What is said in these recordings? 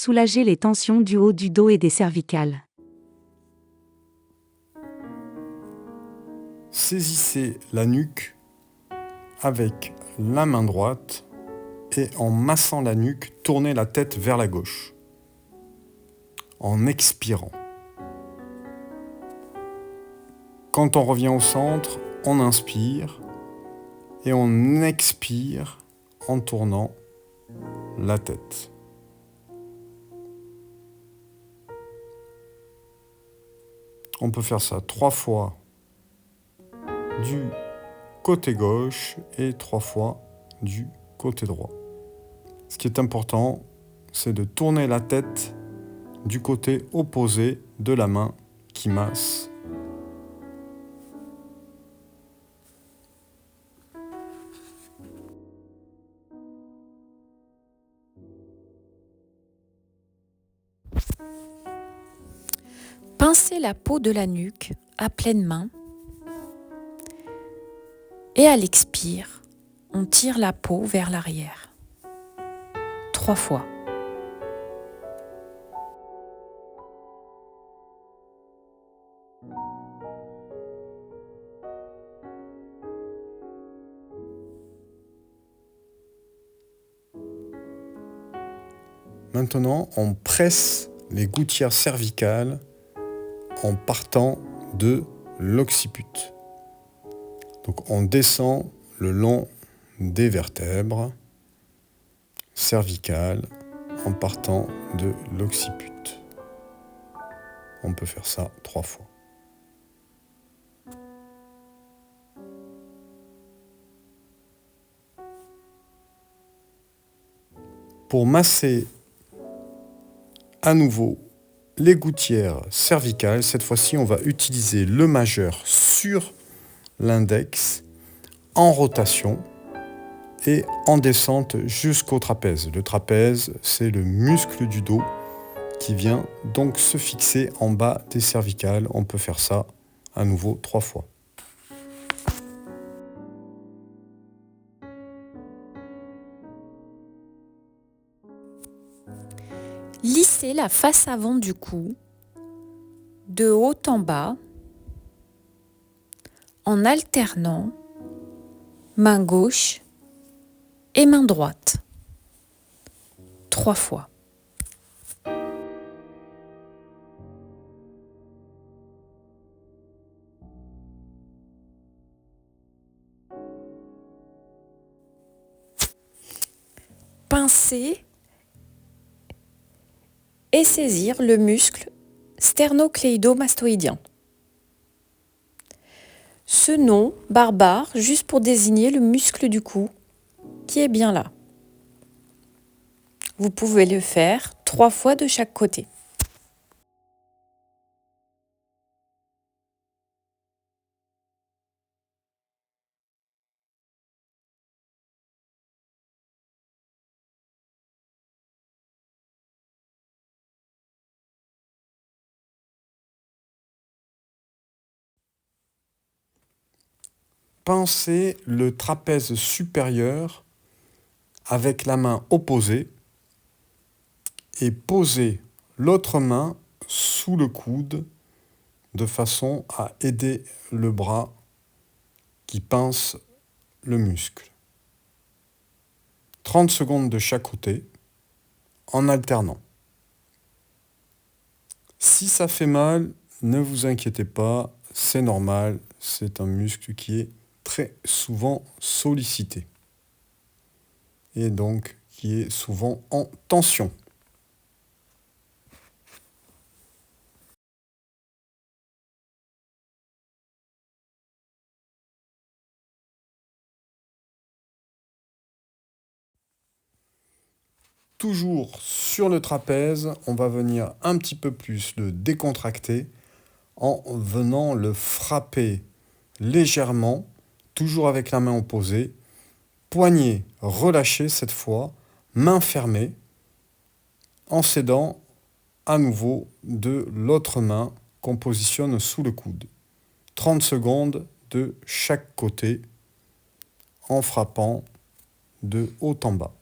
soulager les tensions du haut du dos et des cervicales. Saisissez la nuque avec la main droite et en massant la nuque, tournez la tête vers la gauche. En expirant. Quand on revient au centre, on inspire et on expire en tournant la tête. On peut faire ça 3 fois du côté gauche et 3 fois du côté droit. Ce qui est important, c'est de tourner la tête du côté opposé de la main qui masse. Pincez la peau de la nuque à pleine main et à l'expire, on tire la peau vers l'arrière. 3 fois. Maintenant, on presse les gouttières cervicales en partant de l'occiput. Donc on descend le long des vertèbres cervicales en partant de l'occiput. On peut faire ça 3 fois. Pour masser à nouveau les gouttières cervicales, cette fois-ci on va utiliser le majeur sur l'index en rotation et en descente jusqu'au trapèze. Le trapèze, c'est le muscle du dos qui vient donc se fixer en bas des cervicales. On peut faire ça à nouveau 3 fois. Lissez la face avant du cou, de haut en bas, en alternant main gauche et main droite. 3 fois. Pincer et saisir le muscle sternocléido-mastoïdien. Ce nom barbare juste pour désigner le muscle du cou qui est bien là. Vous pouvez le faire 3 fois de chaque côté. Pincez le trapèze supérieur avec la main opposée et posez l'autre main sous le coude de façon à aider le bras qui pince le muscle. 30 secondes de chaque côté en alternant. Si ça fait mal, ne vous inquiétez pas, c'est normal, c'est un muscle qui est très souvent sollicité et donc qui est souvent en tension. Toujours sur le trapèze, on va venir un petit peu plus le décontracter en venant le frapper légèrement, toujours avec la main opposée, poignet relâché cette fois, main fermée, en s'aidant à nouveau de l'autre main qu'on positionne sous le coude. 30 secondes de chaque côté en frappant de haut en bas.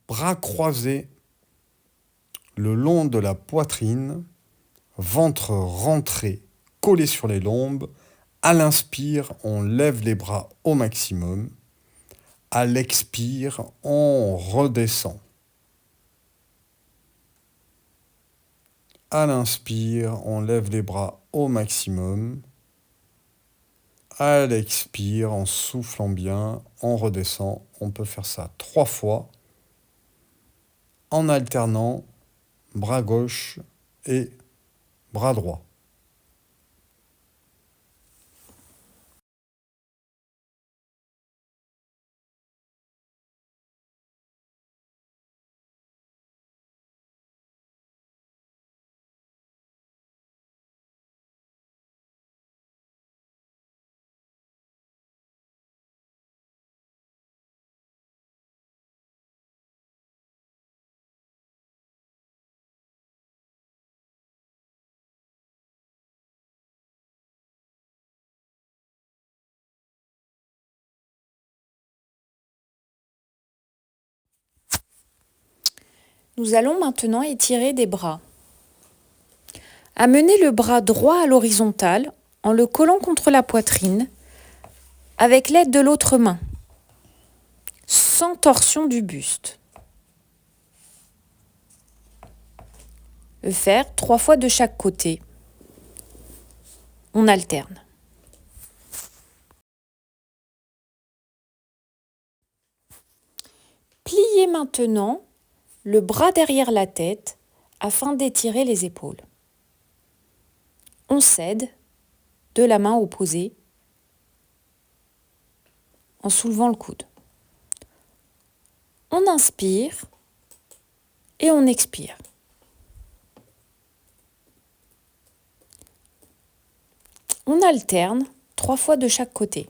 Bras croisés le long de la poitrine, ventre rentré, collé sur les lombes. À l'inspire, on lève les bras au maximum. À l'expire, on redescend. À l'inspire, on lève les bras au maximum. À l'expire, en soufflant bien, on redescend. On peut faire ça 3 fois en alternant bras gauche et bras droit. Nous allons maintenant étirer des bras. Amenez le bras droit à l'horizontale en le collant contre la poitrine avec l'aide de l'autre main, sans torsion du buste. Le faire 3 fois de chaque côté. On alterne. Pliez maintenant le bras derrière la tête afin d'étirer les épaules. On cède de la main opposée en soulevant le coude. On inspire et on expire. On alterne 3 fois de chaque côté.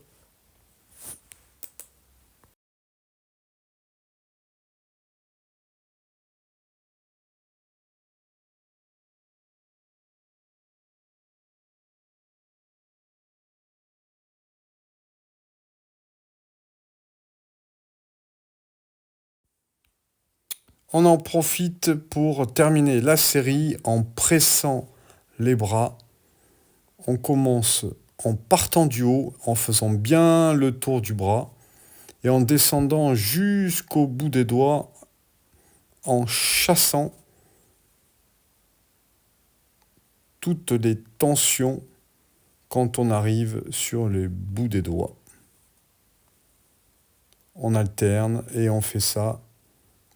On en profite pour terminer la série en pressant les bras. On commence en partant du haut, en faisant bien le tour du bras et en descendant jusqu'au bout des doigts, en chassant toutes les tensions quand on arrive sur les bouts des doigts. On alterne et on fait ça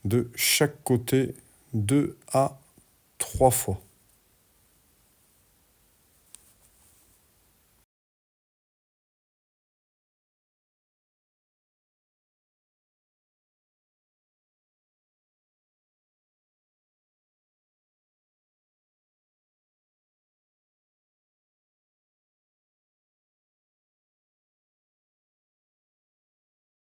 de chaque côté 2 à 3 fois.